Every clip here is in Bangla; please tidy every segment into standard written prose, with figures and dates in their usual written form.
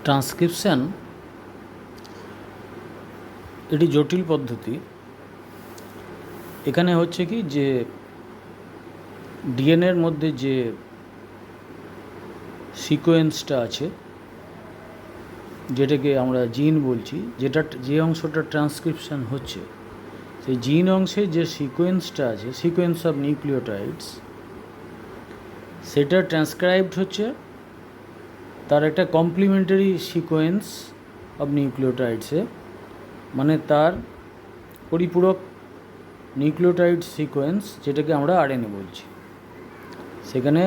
ট্রান্সক্রিপশন এটি জটিল পদ্ধতি। এখানে হচ্ছে কি যে ডিএনএর মধ্যে যে সিকোয়েন্সটা আছে, যেটাকে আমরা জিন বলছি, যে অংশটা ট্রান্সক্রিপশন হচ্ছে, সেই জিন অংশে যে সিকোয়েন্সটা আছে, সিকোয়েন্স অফ নিউক্লিওটাইডস, সেটা ট্রান্সক্রাইবড হচ্ছে তার একটা কমপ্লিমেন্টারি সিকোয়েন্স অফ নিউক্লিওটাইডসে, মানে তার পরিপূরক নিউক্লিওটাইড সিকোয়েন্স, যেটাকে আমরা আরএনএ বলছি। সেখানে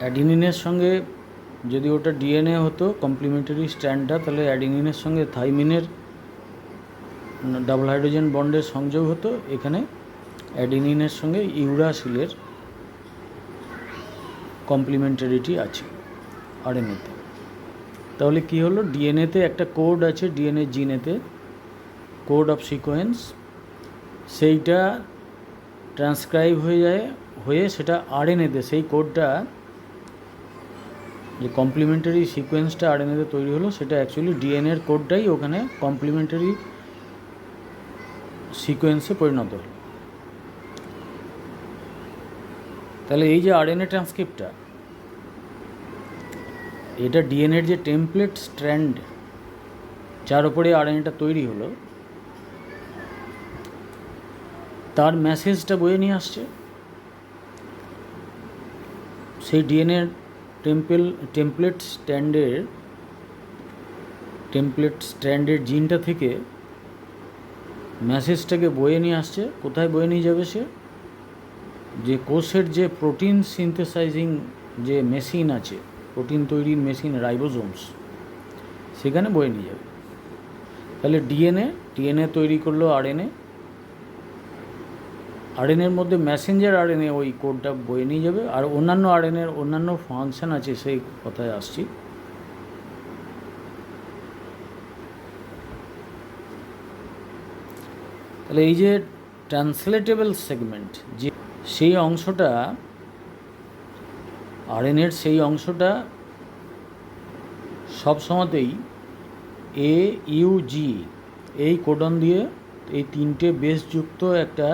অ্যাডিনিনের সঙ্গে যদি ওটা ডিএনএ হতো কমপ্লিমেন্টারি স্ট্র্যান্ডটা, তাহলে অ্যাডিনিনের সঙ্গে থাইমিনের ডাবল হাইড্রোজেন বন্ডের সংযোগ হতো। এখানে অ্যাডিনিনের সঙ্গে ইউরাসিলের কমপ্লিমেন্টারিটি আছে আরএনএতে। তাহলে কি হলো, ডিএনএতে একটা কোড আছে, ডিএনএ জিনেতে কোড অফ সিকোয়েন্স, সেইটা ট্রান্সক্রাইব হয়ে সেটা আরএনএতে, সেই কোডটা, যে কমপ্লিমেন্টারি সিকোয়েন্সটা আরএনএতে তৈরি হলো, সেটা অ্যাকচুয়ালি ডিএনএর কোডটাই ওখানে কমপ্লিমেন্টারি সিকোয়েন্সে পরিণত হলো। তাহলে এই যে আরএনএ ট্রান্সক্রিপ্টটা, এটা ডিএনএর যে টেমপ্লেট স্ট্র্যান্ড, যার উপরে আরএনএটা তৈরি হলো, তার মেসেজটা বয়ে নিয়ে আসছে। সেই ডিএনএর টেমপ্লেট স্ট্র্যান্ডের জিনটা থেকে মেসেজটাকে বয়ে নিয়ে আসছে। কোথায় বয়ে নিয়ে যাবে সে? যে কোষের যে প্রোটিন সিনথেসাইজিং যে মেশিন আছে, প্রোটিন তৈরির মেশিন, রাইবোজোমস, সেখানে বয়ে নিয়ে যাবে। তাহলে ডিএনএ তৈরি করলো আরএনএর মধ্যে মেসেঞ্জার আরএনএ ওই কোডটা বয়ে নিয়ে যাবে। আর অন্যান্য আরএনএর অন্যান্য ফাংশন আছে, সেই কথায় আসছি। তাহলে এই যে ট্রান্সলেটেবল সেগমেন্ট, যে সেই অংশটা আরএনএর, সেই অংশটা সবসময়তেই AUG এই কোডন দিয়ে, এই তিনটে বেসযুক্ত একটা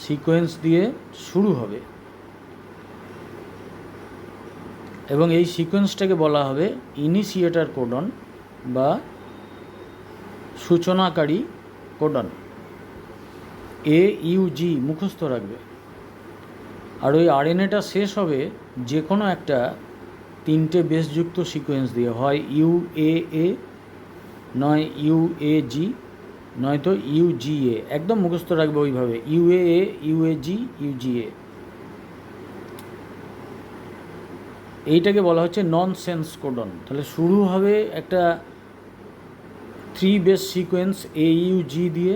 সিকোয়েন্স দিয়ে শুরু হবে, এবং এই সিকোয়েন্সটাকে বলা হবে ইনিশিয়েটার কোডন বা সূচনাকারী কোডন। AUG মুখস্থ রাখবে। আর ওই আরএনএটা শেষ হবে যে কোনো একটা তিনটে বেসযুক্ত সিকোয়েন্স দিয়ে, হয় UAA, নয় UAG, নয়তো UGA। একদম মুখস্থ রাখবে ওইভাবে, UAA, UAG, UGA। এইটাকে বলা হচ্ছে নন সেন্স কোডন। তাহলে শুরু হবে একটা 3 বেস সিকোয়েন্স AUG দিয়ে,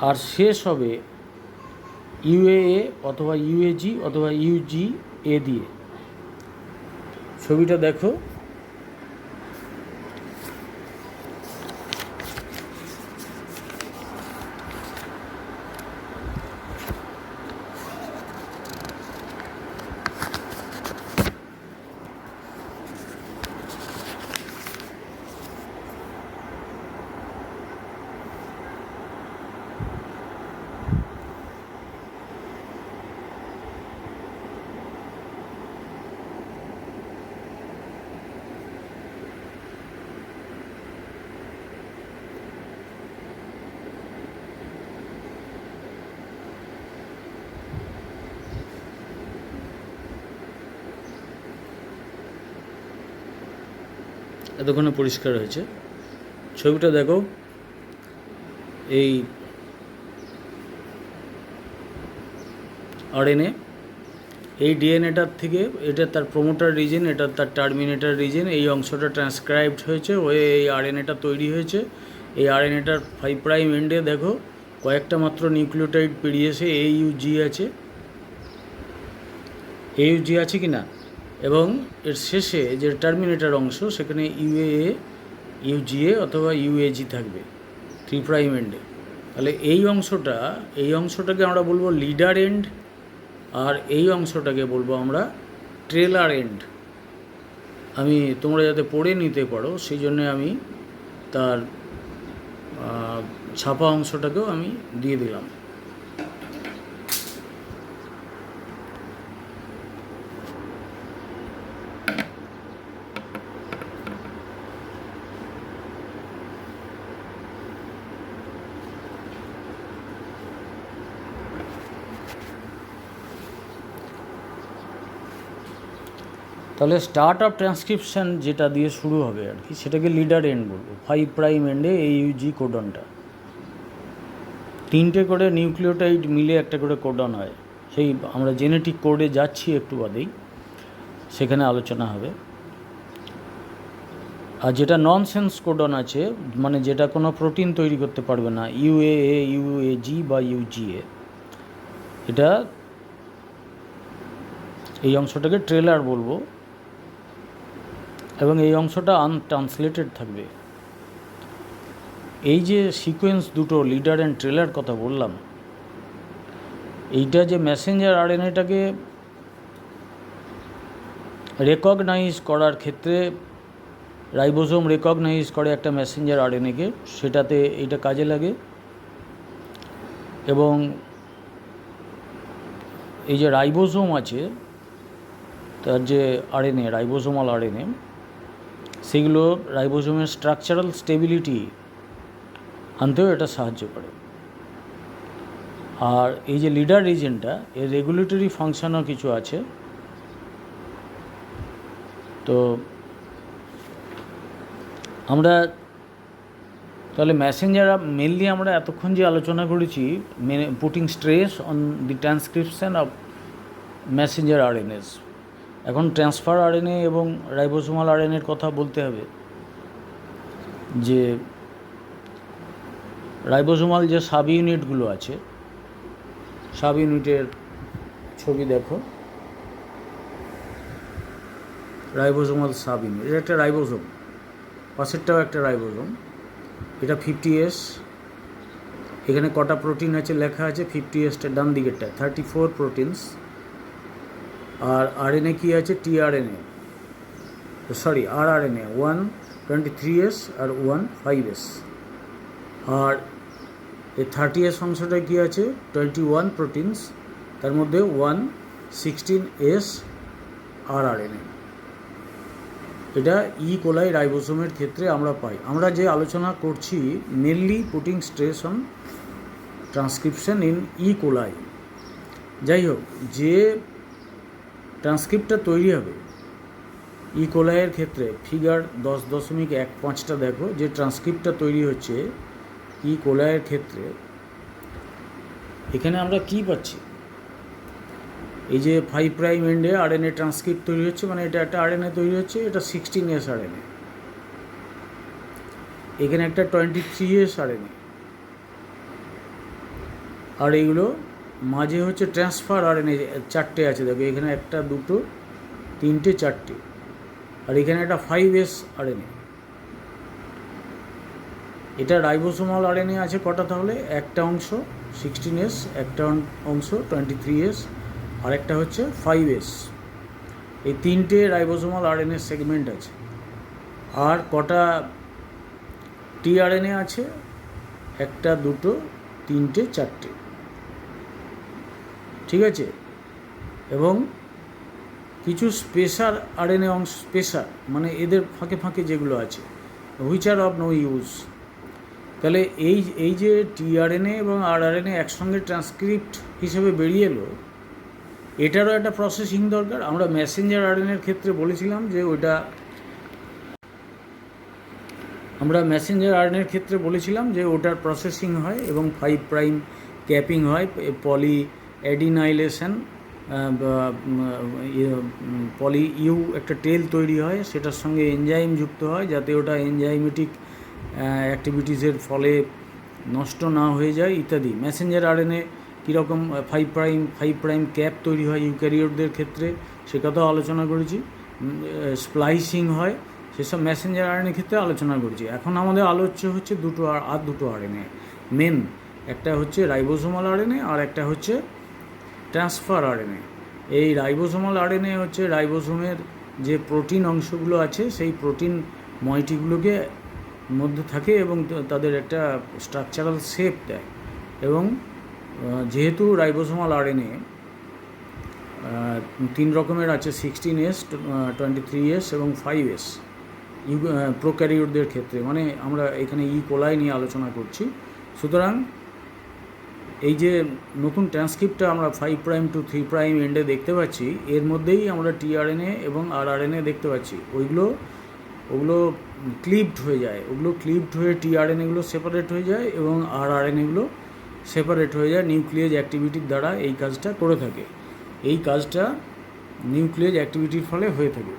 আর শেষ হবে UAA অথবা UAG অথবা UGA দিয়ে। ছবিটা দেখো। এতক্ষণে পরিষ্কার হয়েছে। ছবিটা দেখো। এই আরএনএ, এই ডিএনএটার থেকে, এটা তার প্রোমোটার রিজন, এটা তার টার্মিনেটার রিজন, এই অংশটা ট্রান্সক্রাইবড হয়েছে, হয়ে এই আরএনএটা তৈরি হয়েছে। এই আরএনএটার 5 প্রাইম এন্ডে দেখো কয়েকটা মাত্র নিউক্লিওটাইড পেরিয়েছে, AUG আছে, AUG আছে কি না, এবং এর শেষে যে টার্মিনেটার অংশ, সেখানে UAA, UGA অথবা UAG থাকবে 3 প্রাইম এন্ডে। তাহলে এই অংশটাকে আমরা বলবো লিডার এন্ড, আর এই অংশটাকে বলবো আমরা ট্রেলার এন্ড, আমি তোমরা যাতে পড়ে নিতে পারো সেই জন্যে আমি তার ছাপা অংশটাকেও আমি দিয়ে দিলাম। তাহলে স্টার্ট অফ ট্রান্সক্রিপশন যেটা দিয়ে শুরু হবে আর কি, সেটাকে লিডার এন্ড বলবো। 5 প্রাইম এন্ডে AUG কোডনটা, 3টে করে নিউক্লিওটাইড মিলে একটা করে কোডন হয়। সেই আমরা জেনেটিক কোডে যাচ্ছি একটু বাদেই, সেখানে আলোচনা হবে। আর যেটা ননসেন্স কোডন আছে, মানে যেটা কোনো প্রোটিন তৈরি করতে পারবে না, UAA, UAG বা UGA, এটা এই অংশটাকে ট্রেলার বলবো, এবং এই অংশটা আনট্রান্সলেটেড থাকবে। এই যে সিকোয়েন্স দুটো, লিডার অ্যান্ড ট্রেলার কথা বললাম, এইটা যে মেসেঞ্জার আরএনএটাকে রেকগনাইজ করার ক্ষেত্রে, রাইবোসোম রেকগনাইজ করে একটা মেসেঞ্জার আরএনএকে, সেটাতে এইটা কাজে লাগে। এবং এই যে রাইবোসোম আছে, তার যে আরএনএ, রাইবোসোমাল আরএনএ, সেগুলো রাইবোসোমের স্ট্রাকচারাল স্টেবিলিটি আনতেও এটা সাহায্য করে। আর এই যে লিডার রিজনটা, এর রেগুলেটরি ফাংশনও কিছু আছে। তো আমরা তাহলে মেসেঞ্জার, মেনলি আমরা এতক্ষণ যে আলোচনা করেছি, putting stress on the transcription of Messenger RNase. এখন ট্রান্সফার আরএনএ এবং রাইবোসোমাল আরএনএর কথা বলতে হবে। যে রাইবোসোমাল যে সাব ইউনিটগুলো আছে, সাব ইউনিটের ছবি দেখো, রাইবোসোমাল সাব ইউনিট, এটা একটা রাইবোসোম, পাশেরটাও একটা রাইবোসোম। এটা 50S, এখানে কটা প্রোটিন আছে লেখা আছে, 50Sটা ডান দিকেরটা 34 প্রোটিনস। আর আরএনএ কী আছে, টিআরএনএ, সরি আরআরএনএ 123S আর 15S। আর এই 30S অংশটা কী আছে, 21 প্রোটিনস, তার মধ্যে 116S আরআরএনএ। এটা কোলাই রাইবোসোমের ক্ষেত্রে আমরা পাই। আমরা যে আলোচনা করছি mainly putting stress on transcription in coli. যাই হোক, যে ট্রান্সক্রিপ্টটা তৈরি হবে কোলাইয়ের ক্ষেত্রে, ফিগার 10.15টা দেখো, যে ট্রান্সক্রিপ্টটা তৈরি হচ্ছে কোলাইয়ের ক্ষেত্রে, এখানে আমরা কি পাচ্ছি, এই যে 5 প্রাইম এন্ডে আরএনএ ট্রান্সক্রিপ্ট তৈরি হচ্ছে, মানে এটা একটা আরএনএ তৈরি হচ্ছে, এটা 16S আরএনএ। এখানে একটা 23S আরএনএ। আর এইগুলো মাঝে হচ্ছে ট্রান্সফার আরএনএ, 4টে আছে দেখো, এখানে 1, 2, 3, 4টে। আর এখানে একটা 5S আরএনএ। এটা রাইবোসোমাল আরএনএ আছে কটা তাহলে, একটা অংশ 16S, একটা অংশ 23S, আর একটা হচ্ছে 5S। এই 3টে রাইবোসোমাল আরএনএ সেগমেন্ট আছে। আর কটা টিআরএনএ আছে, 1, 2, 3, 4টে, ঠিক আছে। এবং কিছু স্পেশাল আরএনএ অংশ, স্পেশাল মানে এদের ফাঁকে ফাঁকে যেগুলো আছে, which are of no use. তাহলে এই যে টিআরএনএ এবং আরআরএনএ একসঙ্গে ট্রান্সক্রিপ্ট হিসেবে বেরিয়ে এলো, এটারও একটা প্রসেসিং দরকার। আমরা মেসেঞ্জার আরএনএর ক্ষেত্রে বলেছিলাম যে ওটা, ওটার প্রসেসিং হয় এবং 5 প্রাইম ক্যাপিং হয়, পলি অ্যাডিনাইলেশন, পলি ইউ একটা টেল তৈরি হয়, সেটার সঙ্গে এনজাইম যুক্ত হয় যাতে ওটা এনজাইমেটিক অ্যাক্টিভিটিসের ফলে নষ্ট না হয়ে যায় ইত্যাদি। মেসেঞ্জার আরএনএ কীরকম 5 প্রাইম ক্যাপ তৈরি হয় ইউক্যারিওটদের ক্ষেত্রে, সে কথাও আলোচনা করেছি। স্প্লাইসিং হয়, সেসব মেসেঞ্জার আরএনএ ক্ষেত্রে আলোচনা করেছি। এখন আমাদের আলোচ্য হচ্ছে দুটো আরএনএ মেন, একটা হচ্ছে রাইবোসোমাল আরএনএ আর একটা হচ্ছে ট্রান্সফার আরএনএ। এই রাইবোসোমাল আরএনএ হচ্ছে রাইবোসোমের যে প্রোটিন অংশগুলো আছে সেই প্রোটিন মইটিগুলোকে মধ্যে থাকে এবং তাদের একটা স্ট্রাকচারাল শেপ দেয়। এবং যেহেতু রাইবোসোমাল আরএনএ 3 রকমের আছে, 16S, 23S এবং 5S প্রোক্যারিওটদের ক্ষেত্রে, মানে আমরা এখানে কোলাই নিয়ে আলোচনা করছি। সুতরাং এই যে নতুন ট্রান্সক্রিপ্টটা আমরা 5' to 3' এন্ডে দেখতে পাচ্ছি, এর মধ্যেই আমরা টিআরএনএ এবং আরআরএনএ দেখতে পাচ্ছি। ওগুলো ক্লিভড হয়ে যায়, ওগুলো ক্লিভড হয়ে টিআরএনএগুলো সেপারেট হয়ে যায় এবং আরআরএনএগুলো সেপারেট হয়ে যায় নিউক্লিয়েজ অ্যাক্টিভিটির দ্বারা। এই কাজটা করে থাকে, এই কাজটা নিউক্লিয়েজ অ্যাক্টিভিটির ফলে হয়ে থাকে।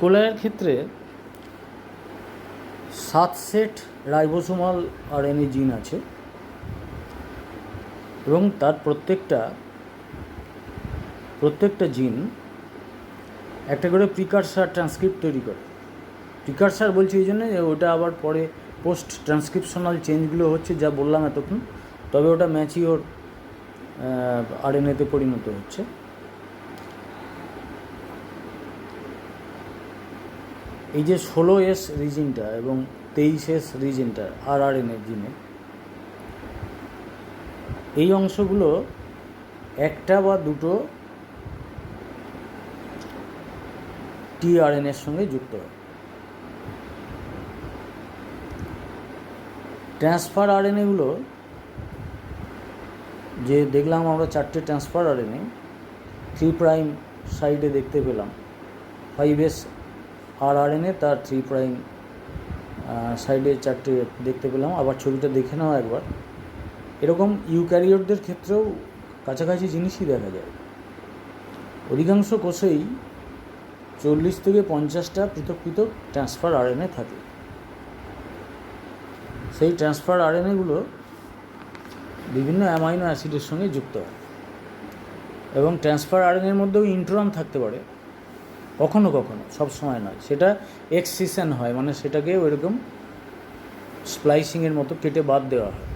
কোলাইয়ের ক্ষেত্রে 7 সেট রাইবোসোমাল আরএনএ জিন আছে এবং তার প্রত্যেকটা জিন একটা করে প্রিকারসার ট্রান্সক্রিপ্ট তৈরি করে। প্রিকারসার বলছি এই জন্য যে ওটা আবার পরে পোস্ট ট্রান্সক্রিপশনাল চেঞ্জগুলো হচ্ছে, যা বললাম এতক্ষণ, তবে ওটা ম্যাচিওর আরএনএতে পরিণত হচ্ছে। এই যে 16S রিজিনটা এবং 23S রিজিনটা আরআরএনএ জিনে, এই অংশগুলো একটা বা দুটো টিআরএনএর সঙ্গে যুক্ত হয়। ট্রান্সফার আরএনএগুলো যে দেখলাম আমরা 4টে ট্রান্সফার আরএনএ 3' সাইডে দেখতে পেলাম, 5S আরআরএনএ তার 3' সাইডে 4টে দেখতে পেলাম। আবার ছবিটা দেখে নাও একবার। এরকম ইউক্যারিওটদের ক্ষেত্রেও কাছাকাছি জিনিসই দেখা যায়। অধিকাংশ কোষেই 40 থেকে 50টা পৃথক পৃথক ট্রান্সফার আরএনএ থাকে। সেই ট্রান্সফার আরএনএগুলো বিভিন্ন অ্যামাইনো অ্যাসিডের সঙ্গে যুক্ত হয় এবং ট্রান্সফার আরএনএর মধ্যেও ইন্ট্রন থাকতে পারে কখনো কখনো, সব সময় নয়। সেটা এক্সসিশন হয়, মানে সেটাকে ওইরকম স্প্লাইসিংয়ের মতো কেটে বাদ দেওয়া হয়।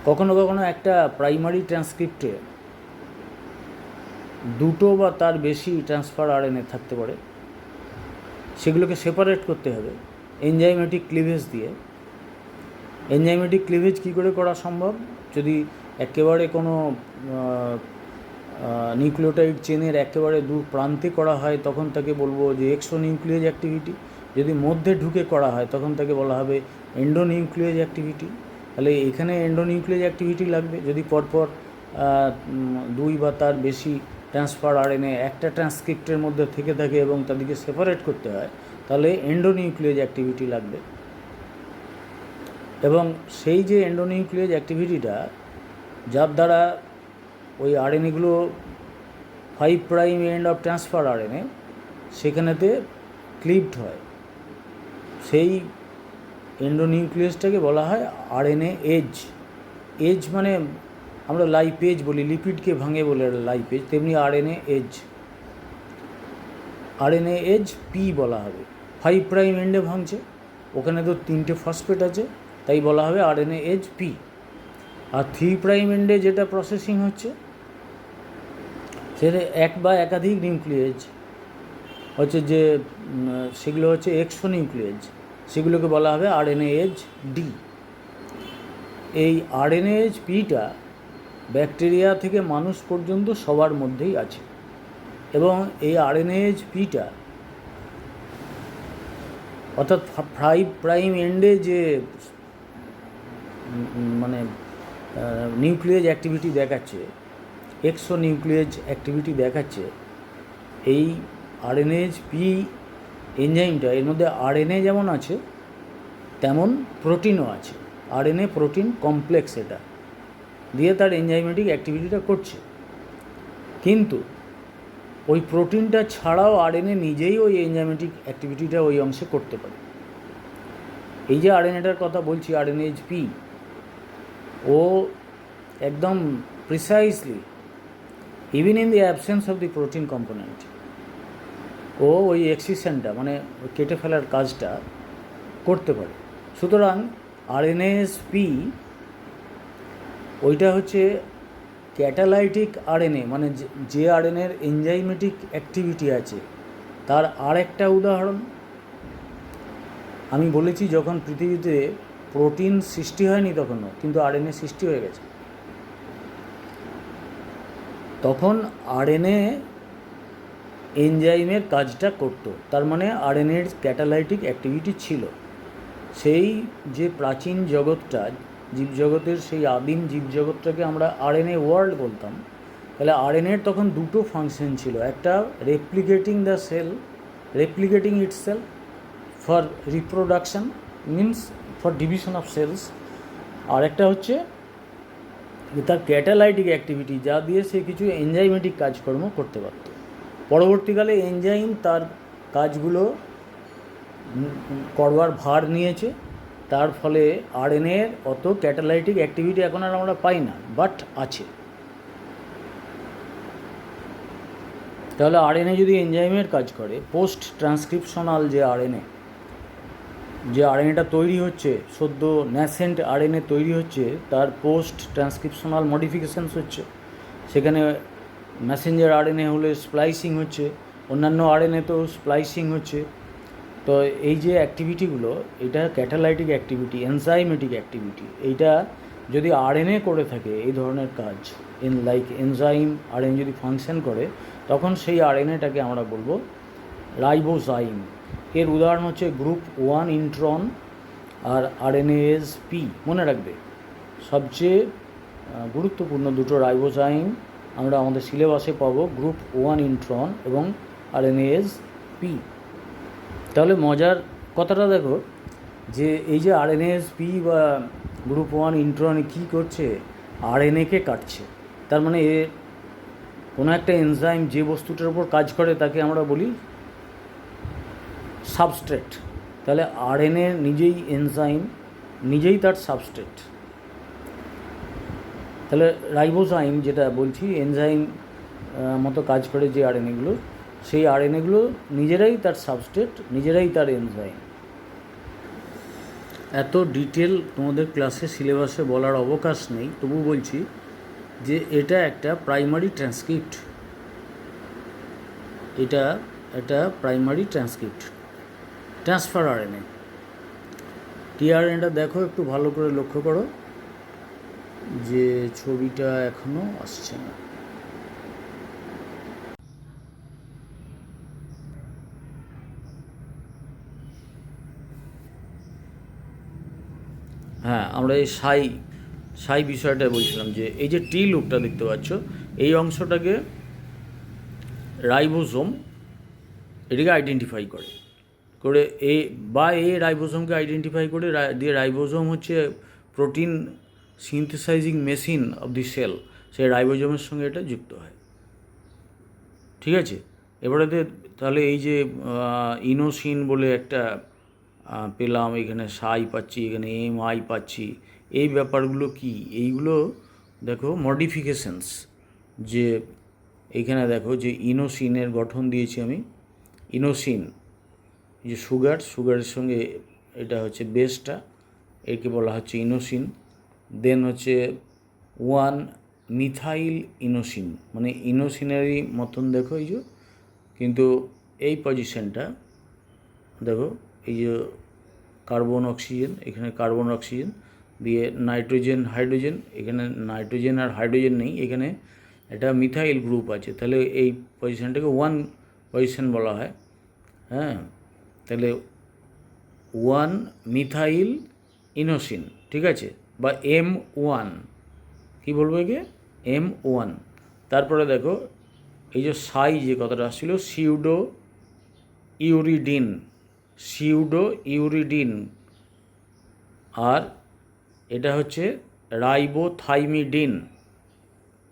কখনো কখনো একটা প্রাইমারি ট্রান্সক্রিপ্টে দুটো বা তার বেশি ট্রান্সফার আরএনএ থাকতে পারে, সেগুলোকে সেপারেট করতে হবে এনজাইমেটিক ক্লিভেজ দিয়ে। এনজাইমেটিক ক্লিভেজ কী করে করা সম্ভব? যদি একেবারে কোনো নিউক্লিওটাইড চেনের একেবারে দূর প্রান্তে করা হয় তখন তাকে বলবো যে এক্সোনিউক্লিয়েজ অ্যাক্টিভিটি। যদি মধ্যে ঢুকে করা হয় তখন তাকে বলা হবে এন্ডোনিউক্লিয়েজ অ্যাক্টিভিটি। তাহলে এখানে এন্ডোনিউক্লিয়েজ অ্যাক্টিভিটি লাগবে। যদি পরপর 2 বা তার বেশি ট্রান্সফার আরএনএ একটা ট্রান্সক্রিপ্টের মধ্যে থেকে থাকে এবং তাদেরকে সেপারেট করতে হয়, তাহলে এন্ডোনিউক্লিয়েজ অ্যাক্টিভিটি লাগবে। এবং সেই যে এন্ডোনিউক্লিয়েজ অ্যাক্টিভিটিটা, যার দ্বারা ওই আরএনএগুলো 5' এন্ড অফ ট্রান্সফার আরএনএ সেখানেতে ক্লিভড হয়, সেই এন্ডোনিউক্লিয়াসটাকে বলা হয় আরএনএ এজ। এজ মানে আমরা লাইপেজ বলি, লিপিডকে ভাঙে বলে লাইপেজ, তেমনি RNase. RNase P বলা হবে। 5' এন্ডে ভাঙছে, ওখানে তো 3টে ফসফেট আছে, তাই বলা হবে আরএনএ এজ পি। আর 3' এন্ডে যেটা প্রসেসিং হচ্ছে সেটা এক বা একাধিক নিউক্লিয়েজ হচ্ছে, যে সেগুলো হচ্ছে এক্সোনিউক্লিয়েজ, সেগুলোকে বলা হবে আরএনএ এজ ডি। এই আরএনএ এজ পিটা ব্যাকটেরিয়া থেকে মানুষ পর্যন্ত সবার মধ্যেই আছে এবং এই আরএনএ এজ পিটা অর্থাৎ 5' এন্ডে যে মানে নিউক্লিয়েজ অ্যাক্টিভিটি দেখাচ্ছে, এক্সোনিউক্লিয়েজ অ্যাক্টিভিটি দেখাচ্ছে, এই আরএনএজ পি এনজাইমটা, এর মধ্যে আরএনএ যেমন আছে তেমন প্রোটিনও আছে। আরএনএ প্রোটিন কমপ্লেক্স এটা দিয়ে তার এনজাইমেটিক অ্যাক্টিভিটিটা করছে। কিন্তু ওই প্রোটিনটা ছাড়াও আরএনএ নিজেই ওই এনজাইমেটিক অ্যাক্টিভিটিটা ওই অংশে করতে পারে। এই যে আরএনএটার কথা বলছি, আরএনএইচপি, ও একদম precisely even in the absence of the protein component ও ওই এক্সিশনটা মানে কেটে ফেলার কাজটা করতে পারে। সুতরাং আরএনএসপি ওইটা হচ্ছে ক্যাটালাইটিক আরএনএ, মানে যে আরএনএর এনজাইমেটিক অ্যাক্টিভিটি আছে তার আরেকটা উদাহরণ। আমি বলেছি যখন পৃথিবীতে প্রোটিন সৃষ্টি হয়নি তখনও, কিন্তু আরএনএ সৃষ্টি হয়ে গেছে। তখন আরএনএ এনজাইমের কাজটা করতো, তার মানে আরএনএর ক্যাটালাইটিক অ্যাক্টিভিটি ছিল। সেই যে প্রাচীন জগৎটা, জীবজগতের সেই আদিম জীবজগৎটাকে আমরা আরএনএ ওয়ার্ল্ড বলতাম। তাহলে আরএনএর তখন দুটো ফাংশন ছিল, একটা replicating the cell, replicating itself for reproduction means for division of cells, আর একটা হচ্ছে তার ক্যাটালাইটিক অ্যাক্টিভিটি, যা দিয়ে সে কিছু এনজাইমেটিক কাজকর্ম করতে পারত। পরবর্তীকালে এনজাইম তার কাজগুলো করবার ভার নিয়েছে, তার ফলে আরএনএর অত ক্যাটালাইটিক অ্যাক্টিভিটি এখন আর আমরা পাই না, বাট আছে। তাহলে আরএনএ যদি এনজাইমের কাজ করে, পোস্ট ট্রান্সক্রিপশনাল যে আরএনএটা তৈরি হচ্ছে, সদ্য ন্যাসেন্ট আরএনএ তৈরি হচ্ছে, তার পোস্ট ট্রান্সক্রিপশনাল মডিফিকেশানস হচ্ছে। সেখানে ম্যাসেঞ্জার আরএনএ হলে স্প্লাইসিং হচ্ছে, অন্যান্য আরএনএতেও স্প্লাইসিং হচ্ছে। তো এই যে অ্যাক্টিভিটিগুলো, এটা ক্যাটালাইটিক অ্যাক্টিভিটি, এনজাইমেটিক অ্যাক্টিভিটি, এইটা যদি আরএনএ করে থাকে এই ধরনের কাজ, লাইক এনজাইম আরএনএ যদি ফাংশন করে, তখন সেই আরএনএটাকে আমরা বলবো রাইবোজাইম। এর উদাহরণ হচ্ছে গ্রুপ 1 ইন্ট্রন আর আরএনএএসপি। মনে রাখবে, সবচেয়ে গুরুত্বপূর্ণ দুটো রাইবোজাইম আমরা আমাদের সিলেবাসে পাবো, গ্রুপ 1 ইন্ট্রন এবং আরএনএএসপি। তাহলে মজার কথাটা দেখো যে এই যে আরএনএএসপি বা গ্রুপ 1 ইন্ট্রন কী করছে, আরএনএকে কাটছে। তার মানে কোনো একটা এনজাইম যে বস্তুটার উপর কাজ করে তাকে আমরা বলি সাবস্ট্রেট। তাহলে আরএনএ নিজেই এনজাইম, নিজেই তার সাবস্ট্রেট। তাহলে রাইবোজাইম যেটা বলছি, এনজাইম মতো কাজ করে যে আরএনএগুলো, সেই আরএনএগুলো নিজেরাই তার সাবস্ট্রেট, নিজেরাই তার এনজাইম। এত ডিটেল তোমাদের ক্লাসে সিলেবাসে বলার অবকাশ নেই, তবু বলছি যে এটা একটা প্রাইমারি ট্রান্সক্রিপ্ট, এটা একটা প্রাইমারি ট্রান্সক্রিপ্ট, ট্রান্সফার আরএনএ। টিআরএনএটা দেখো, একটু ভালো করে লক্ষ্য করো যে ছবিটা এখনও আসছে না। হ্যাঁ, আমরা এই সাই বিষয়টা বলছিলাম যে এই যে টি লুপটা দেখতে পাচ্ছ, এই অংশটাকে রাইবোজোম এটাকে আইডেন্টিফাই করে এ রাইবোজোমকে আইডেন্টিফাই করে দিয়ে, রাইবোজোম হচ্ছে protein synthesizing machine of the cell, সেই রাইবোজোমের সঙ্গে এটা যুক্ত হয়। ঠিক আছে, এবারে তাহলে এই যে ইনোসিন বলে একটা পেলাম, এখানে সাই পাচ্ছি, এখানে এমআই পাচ্ছি, এই ব্যাপারগুলো কি? এইগুলো দেখো মডিফিকেশানস। যে এইখানে দেখো যে ইনোসিনের গঠন দিয়েছি আমি, ইনোসিন যে সুগারের সঙ্গে এটা হচ্ছে বেসটা, একে বলা হচ্ছে ইনোসিন। দেন হচ্ছে 1 মিথাইল ইনোসিন, মানে ইনোসিনেরই মতন দেখো এই যে, কিন্তু এই পজিশনটা দেখো, এই যে কার্বন অক্সিজেন, এখানে কার্বন অক্সিজেন দিয়ে নাইট্রোজেন হাইড্রোজেন, এখানে নাইট্রোজেন আর হাইড্রোজেন নেই, এখানে একটা মিথাইল গ্রুপ আছে। তাহলে এই পজিশনটাকে 1 পজিশন বলা হয়। হ্যাঁ, তাহলে 1 মিথাইল ইনোসিন, ঠিক আছে, বা M1, কী বলবো একে, M1। তারপরে দেখো এই যে সাই যে কথাটা আসছিল, সিউডো ইউরিডিন, আর এটা হচ্ছে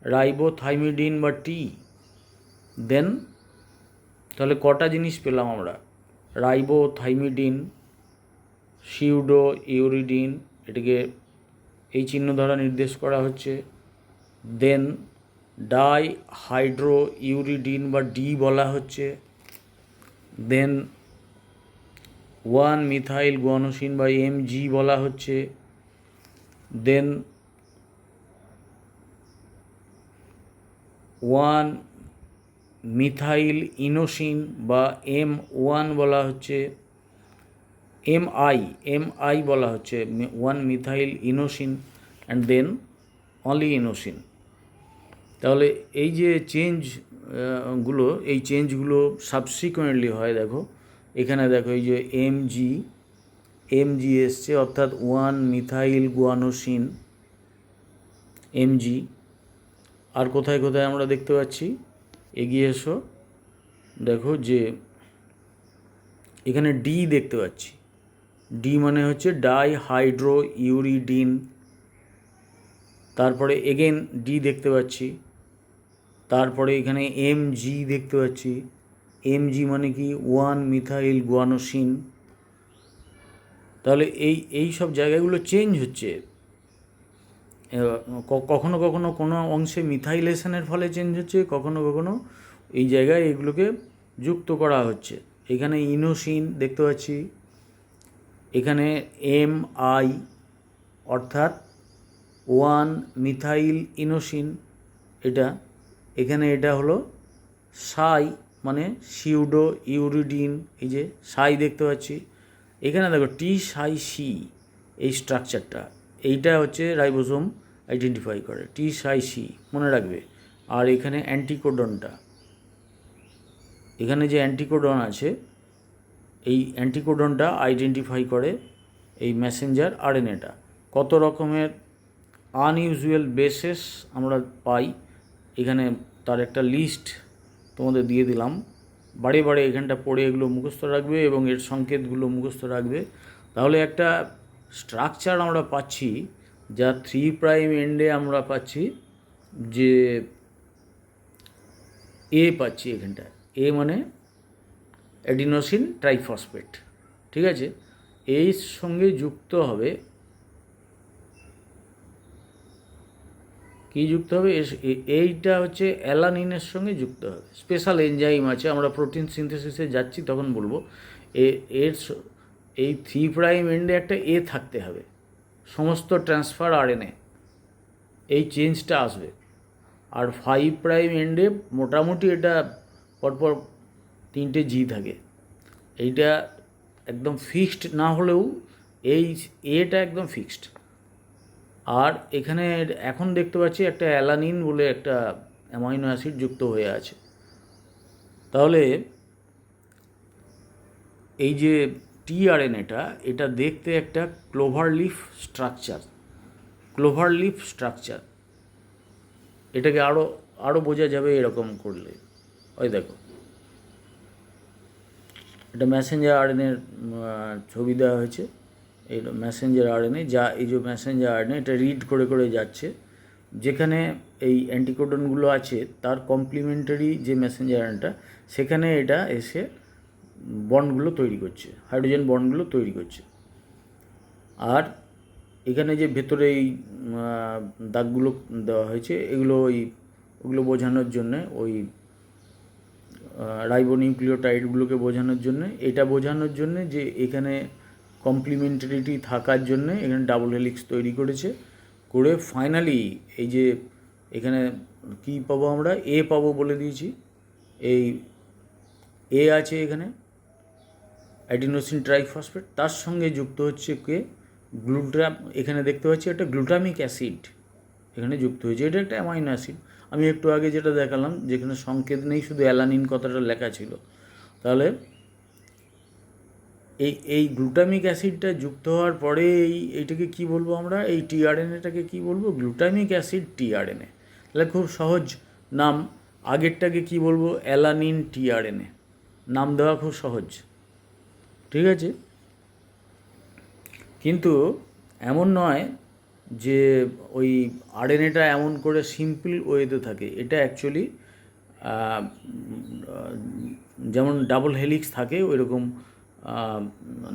রাইবোথাইমিডিন বা টি। দেন তাহলে কটা জিনিস পেলাম আমরা, রাইবোথাইমিডিন, সিউডো ইউরিডিন, এটাকে এই চিহ্ন দ্বারা নির্দেশ করা হচ্ছে। দেন ডাই হাইড্রো ইউরিডিন বা ডি বলা হচ্ছে। দেন 1 মিথাইল গুয়ানোসিন বা এমজি বলা হচ্ছে। দেন 1 মিথাইল ইনোসিন বা M1 বলা হচ্ছে, এমআই বলা হচ্ছে, 1 methyl inosine and then only inosine. তাহলে এই যে এই চেঞ্জগুলো সাবসিকুয়েন্টলি হয়। দেখো এখানে দেখো এই যে এমজি এসছে, অর্থাৎ 1 মিথাইল গুয়ানোসিন এমজি। আর কোথায় কোথায় আমরা দেখতে পাচ্ছি, এগিয়ে এসো, দেখো যে এখানে ডি দেখতে পাচ্ছি। ডি মানে হচ্ছে ডাই হাইড্রো ইউরিডিন। তারপরে এগেন ডি দেখতে পাচ্ছি। তারপরে এখানে এমজি দেখতে পাচ্ছি। এমজি মানে কি 1 মিথাইল গুয়ানোসিন। তাহলে এই সব জায়গাগুলো চেঞ্জ হচ্ছে। কখনো কখনো কোনো অংশে মিথাইলেশনের ফলে চেঞ্জ হচ্ছে, কখনো কখনো এই জায়গায় এগুলোকে যুক্ত করা হচ্ছে। এখানে ইনোসিন দেখতে পাচ্ছি, এখানে এমআই অর্থাৎ 1 মিথাইল ইনোসিন এটা। এখানে এটা হলো সাই মানে সিউডো ইউরিডিন, এই যে সাই দেখতে পাচ্ছি। এখানে দেখো টি সাই সি, এই স্ট্রাকচারটা এইটা হচ্ছে রাইবোসোম আইডেন্টিফাই করে, টি সাই সি মনে রাখবে। আর এখানে অ্যান্টিকোডনটা, এখানে যে অ্যান্টিকোডন আছে এই অ্যান্টিকোডনটা আইডেন্টিফাই করে এই মেসেঞ্জার আরএনএটা। কত রকমের আনইউজুয়াল বেসেস আমরা পাই এখানে তার একটা লিস্ট তোমাদের দিয়ে দিলাম। বারে বারে এখানটা পড়ে এগুলো মুখস্থ রাখবে এবং এর সংকেতগুলো মুখস্থ রাখবে। তাহলে একটা স্ট্রাকচার আমরা পাচ্ছি, যা 3 প্রাইম এন্ডে আমরা পাচ্ছি যে এ পাচ্ছি এখানটা। এ মানে অ্যাডিনোসিন ট্রাইফসফেট, ঠিক আছে। এই সঙ্গে যুক্ত হবে কি, যুক্ত হবে এইটা হচ্ছে অ্যালানিনের সঙ্গে যুক্ত হবে। স্পেশাল এনজাইম আছে, আমরা প্রোটিন সিনথেসিসে যাচ্ছি তখন বলবো। এই 3 প্রাইম এন্ডে একটা এ থাকতে হবে। সমস্ত ট্রান্সফার আরএনএ এই চেঞ্জটা আসবে। আর 5 প্রাইম এন্ডে মোটামুটি এটা পরপর 3টে জি থাকে। এইটা একদম ফিক্সড না হলেও এই এটা একদম ফিক্সড। আর এখানে এখন দেখতে পাচ্ছি একটা অ্যালানিন বলে একটা অ্যামাইনো অ্যাসিড যুক্ত হয়ে আছে। তাহলে এই যে টিআরএনএটা, এটা দেখতে একটা ক্লোভার লিফ স্ট্রাকচার। এটাকে আরও বোঝা যাবে এরকম করলে। ওই দেখো এটা মেসেঞ্জার আরএনএর ছবি দেওয়া হয়েছে। এই মেসেঞ্জার আরএনএ, যা এই যে মেসেঞ্জার আরএনএ এটা রিড করে করে যাচ্ছে। যেখানে এই অ্যান্টিকোডনগুলো আছে তার কমপ্লিমেন্টারি যে মেসেঞ্জার আরএনএটা, সেখানে এটা এসে বন্ডগুলো তৈরি করছে, হাইড্রোজেন বন্ডগুলো তৈরি করছে। আর এখানে যে ভেতরে এই দাগগুলো দেওয়া হয়েছে ওগুলো বোঝানোর জন্যে, ওই রাইবোনিউক্লিওটাইডগুলোকে বোঝানোর জন্যে, এটা বোঝানোর জন্যে যে এখানে কমপ্লিমেন্টারিটি থাকার জন্যে এখানে ডাবল হেলিক্স তৈরি করে ফাইনালি এই যে এখানে কি পাবো আমরা, এ পাবো বলে দিয়েছি। এই এ আছে এখানে অ্যাডিনোসিন ট্রাইফসফেট, তার সঙ্গে যুক্ত হচ্ছে এখানে দেখতে পাচ্ছি একটা গ্লুটামিক অ্যাসিড এখানে যুক্ত হয়েছে। এটা একটা অ্যামাইনো অ্যাসিড। আমি একটু আগে যেটা দেখালাম, যেখানে সংকেত নেই, শুধু অ্যালানিন কথাটা লেখা ছিল। তাহলে এই গ্লুটামিক অ্যাসিডটা যুক্ত হওয়ার পরে এইটাকে কি বলবো আমরা, এই টিআরএনএটাকে কি বলবো, গ্লুটামিক অ্যাসিড টিআরএনএ। তাহলে খুব সহজ নাম। আগেরটাকে কি বলবো, অ্যালানিন টিআরএনএ। নাম দেওয়া খুব সহজ, ঠিক আছে। কিন্তু এমন নয় যে ওই আরএনএটা এমন করে সিম্পল ওয়েতে থাকে। এটা অ্যাকচুয়ালি যেমন ডাবল হেলিক্স থাকে ওইরকম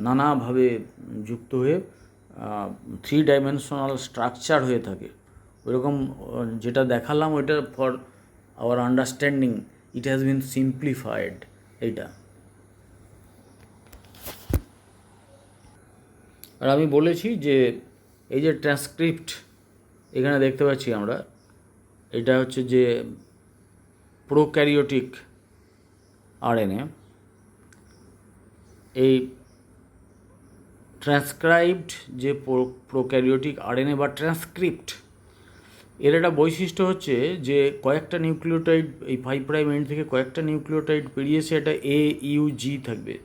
নানাভাবে যুক্ত হয়ে 3 ডাইমেনশনাল স্ট্রাকচার হয়ে থাকে ওইরকম যেটা দেখালাম ওইটা for our understanding it has been simplified. এইটা আর আমি বলেছি যে এই যে ট্রান্সক্রিপ্ট এখানে দেখতে পাচ্ছি আমরা, এটা হচ্ছে যে প্রোক্যারিওটিক আরএনএ। এই ট্রান্সক্রাইবড যে প্রোক্যারিওটিক আরএনএ বা ট্রান্সক্রিপ্ট, এর একটা বৈশিষ্ট্য হচ্ছে যে কয়েকটা নিউক্লিওটাইড এই 5 প্রাইম এন্ড থেকে কয়েকটা নিউক্লিওটাইড পেরিয়েছে, এটা AUG থাকবে,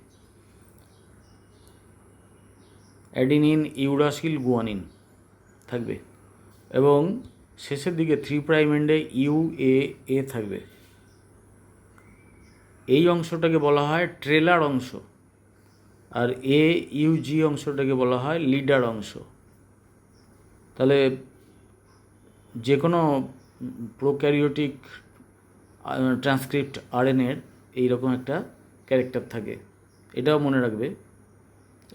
অ্যাডিনিন ইউরাসিল গুয়ানিন থাকবে, এবং শেষের দিকে 3 প্রাইম এন্ডে UAA থাকবে। এই অংশটাকে বলা হয় ট্রেলার অংশ, আর AUG অংশটাকে বলা হয় লিডার অংশ। তাহলে যে কোনো প্রোক্যারিওটিক ট্রান্সক্রিপ্ট আরএনএর এইরকম একটা ক্যারেক্টার থাকে, এটাও মনে রাখবে।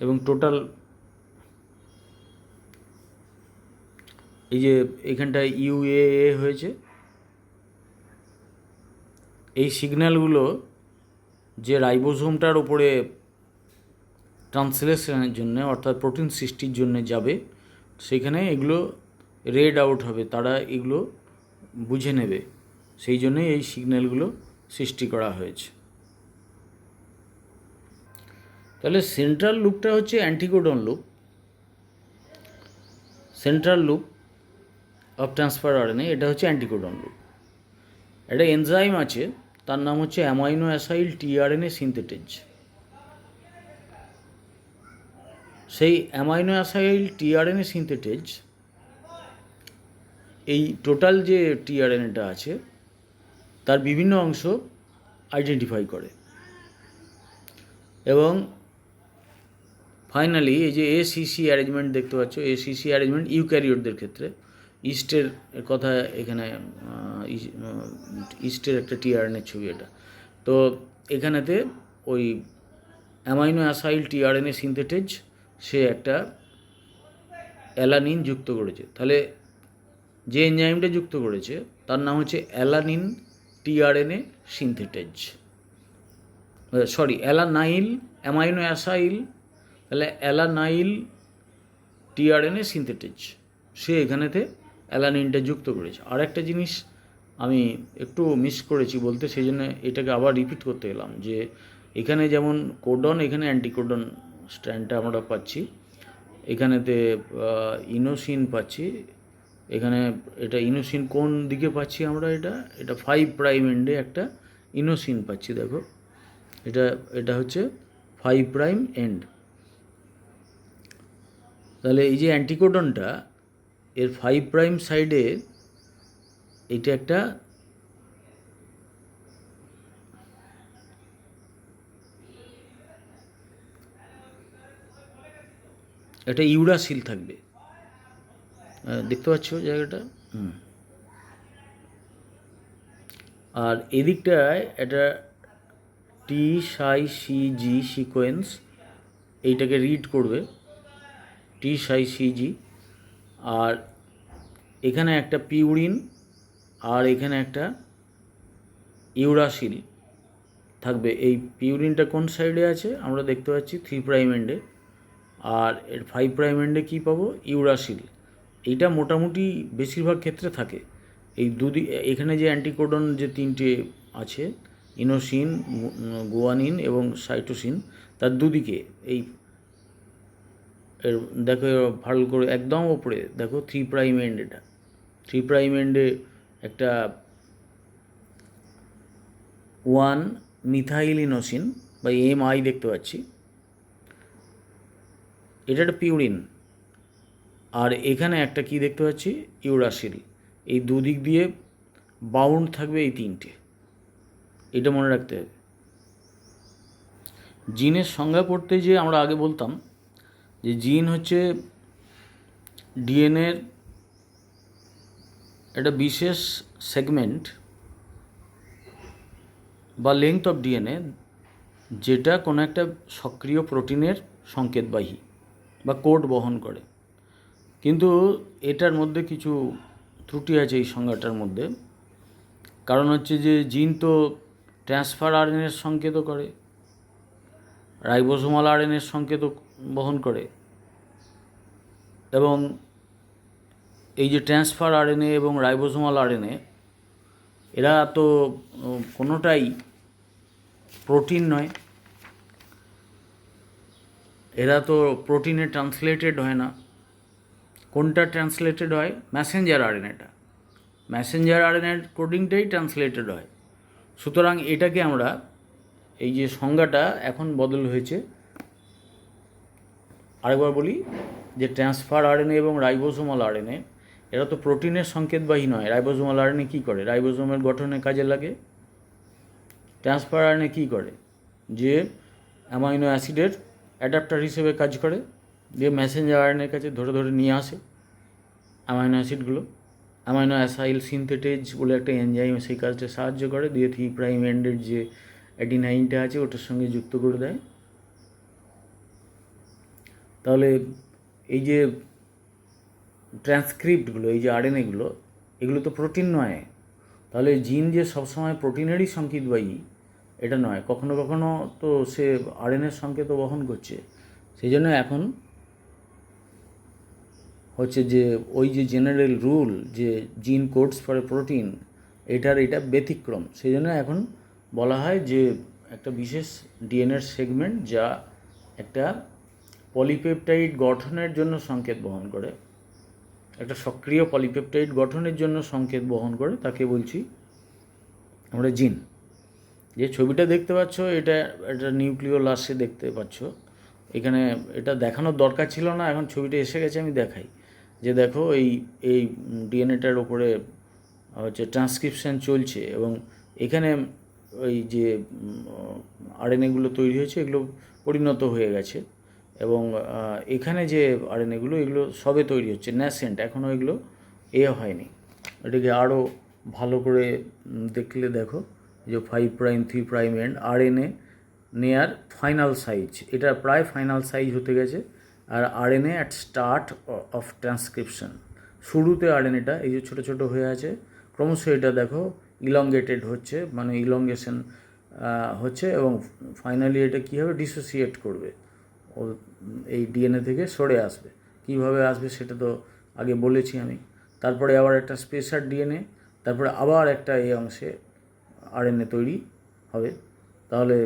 এবং টোটাল এই যে এখানটায় UAA হয়েছে, এই সিগন্যালগুলো যে রাইবোসোমটার উপরে ট্রান্সলেশনের জন্য অর্থাৎ প্রোটিন সৃষ্টির জন্য যাবে, সেখানে এগুলো রেড আউট হবে, তারা এগুলো বুঝে নেবে, সেই জন্যই এই সিগন্যালগুলো সৃষ্টি করা হয়েছে। তাহলে সেন্ট্রাল লুপটা হচ্ছে anticodon loop, central loop of transfer RNA, এটা হচ্ছে অ্যান্টিকোডন লুপ। একটা এনজাইম আছে, তার নাম হচ্ছে অ্যামাইনো অ্যাসাইল টিআরএনএ সিনথেটেজ। সেই অ্যামাইনো অ্যাসাইল টিআরএনএ সিনথেটেজ এই টোটাল যে টিআরএনএটা আছে তার বিভিন্ন অংশ আইডেন্টিফাই করে, এবং ফাইনালি এই যে ACC অ্যারেঞ্জমেন্ট দেখতে পাচ্ছ, ACC অ্যারেঞ্জমেন্ট ইউক্যারিওটদের ক্ষেত্রে, ইস্টের কথা এখানে, ইস্টের একটা টিআরএনএর ছবি এটা। তো এখানেতে ওই অ্যামাইনো অ্যাসাইল টিআরএনএ সিনথেটেজ সে একটা অ্যালানিন যুক্ত করেছে। তাহলে যে এনজাইমটা যুক্ত করেছে তার নাম হচ্ছে alanine tRNA synthetase, alanyl amino acyl, তাহলে অ্যালানাইল টিআরএনএ সিনথেটেজ, সে এখানেতে অ্যালানিনটা যুক্ত করেছে। আর একটা জিনিস আমি একটু মিস করেছি বলতে, সেই জন্য এটাকে আবার রিপিট করতে গেলাম, যে এখানে যেমন কোডন, এখানে অ্যান্টিকোডন স্ট্র্যান্ডটা আমরা পাচ্ছি, এখানেতে ইনোসিন পাচ্ছি, এখানে এটা ইনোসিন কোন দিকে পাচ্ছি আমরা, এটা 5 প্রাইম এন্ডে একটা ইনোসিন পাচ্ছি, দেখো এটা হচ্ছে 5 প্রাইম এন্ড। তাহলে এই যে অ্যান্টিকোডনটা এর 5 প্রাইম সাইডে এটা একটা ইউরাসিল থাকবে, দেখতে পাচ্ছ জায়গাটা। আর এদিকটায় একটা T-CG সিকোয়েন্স এইটাকে রিড করবে, T-CG, আর এখানে একটা পিউরিন, আর এখানে একটা ইউরাসিল থাকবে। এই পিউরিনটা কোন সাইডে আছে আমরা দেখতে পাচ্ছি 3 প্রাইম এন্ডে, আর এর 5 প্রাইম এন্ডে কী পাবো, ইউরাসিল। এইটা মোটামুটি বেশিরভাগ ক্ষেত্রে থাকে। এই এখানে যে অ্যান্টিকোডন যে 3টে আছে, ইনোসিন, গুয়ানিন এবং সাইটোসিন, তার দুদিকে এই দেখো ভালো করে একদম ওপরে দেখো 3 প্রাইম এন্ড, এটা 3 প্রাইম এন্ডে একটা 1 মিথাইল ইনোসিন বা MI দেখতে পাচ্ছি, এটা একটা পিউরিন, আর এখানে একটা কি দেখতে পাচ্ছি, ইউরাসিল। এই দুদিক দিয়ে বাউন্ড থাকবে এই 3টে, এটা মনে রাখতে হবে। জিনের সংজ্ঞা পড়তে যে আমরা আগে বলতাম যে জিন হচ্ছে ডিএনএর একটা বিশেষ সেগমেন্ট বা লেংথ অফ ডিএনএ, যেটা কোনো একটা সক্রিয় প্রোটিনের সংকেতবাহী বা কোড বহন করে। কিন্তু এটার মধ্যে কিছু ত্রুটি আছে এই সংজ্ঞাটার মধ্যে। কারণ হচ্ছে যে জিন তো ট্রান্সফার আরএনএর সংকেতও করে, রাইবোসোমাল আরএনএর সংকেতও বহন করে, এবং এই যে ট্রান্সফার আরএনএ এবং রাইবোসোমাল আরএনএ এরা তো কোনোটাই প্রোটিন নয়, এরা তো প্রোটিনে ট্রান্সলেটেড হয় না। কোনটা ট্রান্সলেটেড হয়? ম্যাসেঞ্জার আরএনএটা, ম্যাসেঞ্জার আরএনএর কোডিংটাই ট্রান্সলেটেড হয়। সুতরাং এটাকে আমরা, এই যে সংজ্ঞাটা এখন বদল হয়েছে, আরেকবার বলি যে ট্রান্সফার আরএনএ এবং রাইবোসোমাল আরএনএ এরা তো প্রোটিনের সংকেতবাহী নয়। রাইবোসোমাল আরএনএ কী করে? রাইবোসোমের গঠনে কাজে লাগে। ট্রান্সফার আরএনএ কী করে? যে অ্যামাইনো অ্যাসিডের অ্যাডাপ্টার হিসেবে কাজ করে, যে মেসেঞ্জার আরএনএর কাছে ধরে ধরে নিয়ে আসে অ্যামাইনো অ্যাসিডগুলো। অ্যামাইনো অ্যাসাইল সিনথেটেজ বলে একটা এনজাইম সেই কাজটা সাহায্য করে, দিয়ে 3' এন্ডের যে অ্যাডিনাইনটা আছে ওটার সঙ্গে যুক্ত করে দেয়। তাহলে এই যে ট্রান্সক্রিপ্টগুলো, এই যে আরএনএগুলো, এগুলো তো প্রোটিন নয়। তাহলে জিন যে সবসময় প্রোটিনেরই সংকেতবাহী এটা নয়, কখনো কখনো তো সে আরএনএর সংকেতও বহন করছে। সেই জন্য এখন হচ্ছে যে ওই যে জেনারেল রুল যে জিন কোডস ফর এ প্রোটিন, এটা ব্যতিক্রম। সেই জন্য এখন বলা হয় যে একটা বিশেষ ডিএনএর সেগমেন্ট যা একটা পলিপেপটাইড গঠনের জন্য সংকেত বহন করে, একটা সক্রিয় পলিপেপটাইড গঠনের জন্য সংকেত বহন করে, তাকে বলছি আমরা জিন। যে ছবিটা দেখতে পাচ্ছ এটা নিউক্লিওলাসে দেখতে পাচ্ছ। এখানে এটা দেখানোর দরকার ছিল না, এখন ছবিটা এসে গেছে, আমি দেখাই যে দেখো এই ডিএনএটার ওপরে হচ্ছে ট্রান্সক্রিপশন চলছে, এবং এখানে ওই যে আরএনএগুলো তৈরি হয়েছে এগুলো পরিণত হয়ে গেছে, এবং এখানে যে আরএনএগুলো এগুলো সবে তৈরি হচ্ছে, ন্যাসেন্ট, এখনও এগুলো হয়নি। এটাকে আরও ভালো করে দেখলে দেখো যে 5' 3' end RNA near final size, এটা প্রায় ফাইনাল সাইজ হতে গেছে। আর RNA at start of transcription, শুরুতে আরএনএটা এই যে ছোটো ছোটো হয়ে আছে, ক্রমশ এটা দেখো ইলংগেটেড হচ্ছে, মানে ইলংগেশন হচ্ছে, এবং ফাইনালি এটা কী হবে, ডিসোসিয়েট করবে, ও এই ডিএনএ থেকে সরে আসবে। কীভাবে আসবে সেটা তো আগে বলেছি আমি। তারপরে আবার একটা স্পেশাল ডিএনএ, তারপরে আবার একটা এই অংশে আরএনএ তৈরি হবে। তাহলে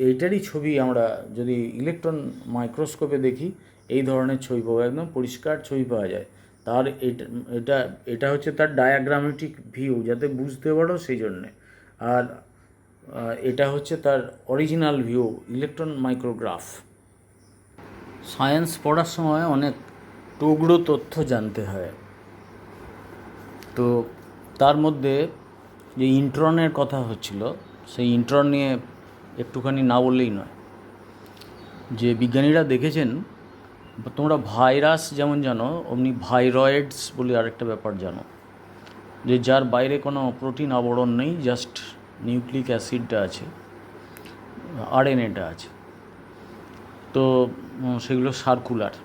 এইটারই ছবি আমরা যদি ইলেকট্রন মাইক্রোস্কোপে দেখি, এই ধরনের ছবি পাবো, একদম পরিষ্কার ছবি পাওয়া যায়। তার এটা হচ্ছে তার ডায়াগ্রামেটিক ভিউ, যাতে বুঝতে পারো সেই জন্যে। আর এটা হচ্ছে তার original view, electron micrograph. Science পড়ার সময় অনেক টুকরো তথ্য জানতে হয়, তো তার মধ্যে যে ইন্ট্রনের কথা হচ্ছিল, সেই ইন্ট্রন নিয়ে একটুখানি না বললেই নয়। যে বিজ্ঞানীরা দেখেছেন, তোমরা ভাইরাস যেমন জানো, অমনি ভাইরয়েডস বলে আরেকটা ব্যাপার জানো, যে যার বাইরে কোনো প্রোটিন আবরণ নেই, জাস্ট নিউক্লিক অ্যাসিডটা আছে, আরএনএটা আছে। তো সেগুলো circular,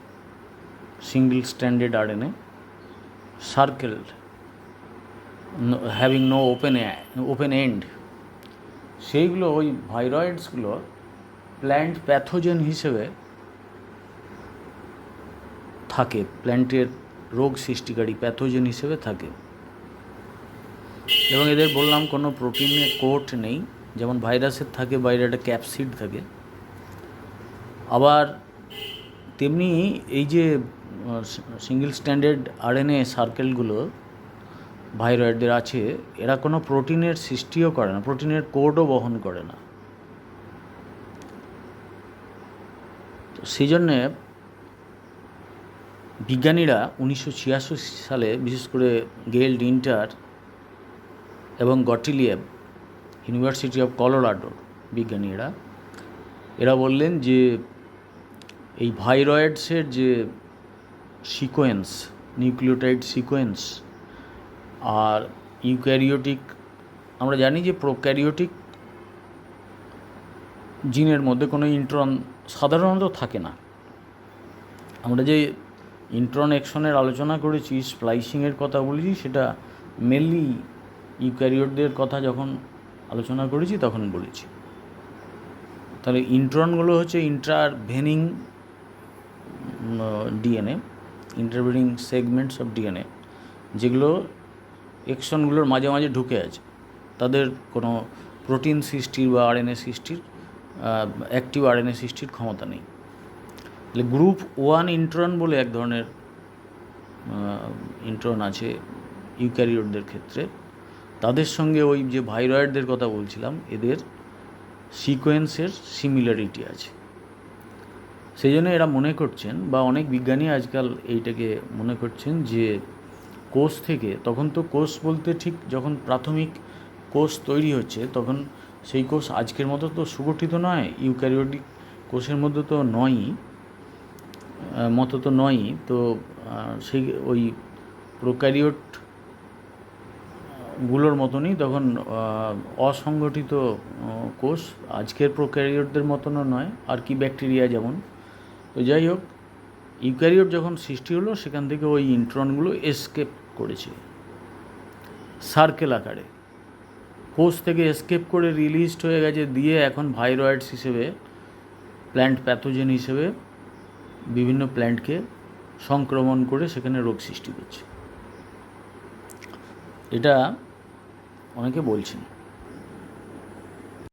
single standard RNA, circled, having no open end. সেইগুলো, ওই ভাইরয়েডসগুলো প্ল্যান্ট প্যাথোজেন হিসেবে থাকে, প্ল্যান্টের রোগ সৃষ্টিকারী প্যাথোজেন হিসেবে থাকে, এবং এদের বললাম কোনো প্রোটিনের কোট নেই, যেমন ভাইরাসের থাকে বাইরে একটা ক্যাপসিড থাকে। আবার তেমনি এই যে সিঙ্গল স্ট্যান্ডার্ড আরএনএ সার্কেলগুলো ভাইরয়েডদের আছে, এরা কোনো প্রোটিনের সৃষ্টিও করে না, প্রোটিনের কোডও বহন করে না। তো সেই জন্যে বিজ্ঞানীরা 1986 সালে, বিশেষ করে গেল ডিন্টার এবং গটিলিয়েভ, ইউনিভার্সিটি অফ কলোরাডোর বিজ্ঞানীরা, এরা বললেন যে এই ভাইরয়েডসের যে সিকোয়েন্স, নিউক্লিওটাইড সিকোয়েন্স, আর ইউক্যারিওটিক, আমরা জানি যে প্রোক্যারিওটিক জিনের মধ্যে কোনো ইন্ট্রন সাধারণত থাকে না। আমরা যে ইন্ট্রন এক্সনের আলোচনা করেছি, স্প্লাইসিংয়ের কথা বলেছি, সেটা মেনলি ইউক্যারিওটদের কথা যখন আলোচনা করেছি তখন বলেছি। তাহলে ইন্ট্রনগুলো হচ্ছে intervening DNA, intervening segments of DNA, যেগুলো এক্সনগুলোর মাঝে মাঝে ঢুকে আছে। তাদের কোনো প্রোটিন সৃষ্টির বা আরএনএ সৃষ্টির, অ্যাক্টিভ আরএনএ সৃষ্টির ক্ষমতা নেই। তাহলে গ্রুপ 1 ইন্ট্রন বলে এক ধরনের ইন্ট্রন আছে ইউক্যারিওটদের ক্ষেত্রে। তাদের সঙ্গে ওই যে ভাইরয়েডদের কথা বলছিলাম, এদের সিকোয়েন্সের সিমিলারিটি আছে। সেই জন্য এরা মনে করছেন, বা অনেক বিজ্ঞানী আজকাল এইটাকে মনে করছেন, যে কোষ থেকে, তখন তো কোষ বলতে ঠিক যখন প্রাথমিক কোষ তৈরি হচ্ছে তখন সেই কোষ আজকের মতো তো সুগঠিত নয়, ইউক্যারিওটিক কোষের মধ্যে তো নয়ই, তো সেই ওই প্রোক্যারিওটগুলোর মতনই তখন অসংগঠিত কোষ, আজকের প্রোক্যারিওটদের মতনও নয়, আর কি ব্যাকটেরিয়া যেমন। তো যাই হোক, ইউক্যারিওট যখন সৃষ্টি হলো সেখান থেকে ওই ইন্ট্রনগুলো এসকেপ করেছে সার্কেল আকারে, কোষ থেকে এসকেপ করে রিলিজড হয়ে গেছে, দিয়ে এখন ভাইরয়েডস হিসেবে, প্ল্যান্ট প্যাথোজেন হিসেবে বিভিন্ন প্ল্যান্টকে সংক্রমণ করে সেখানে রোগ সৃষ্টি করছে। এটা অনেকে বলছেন।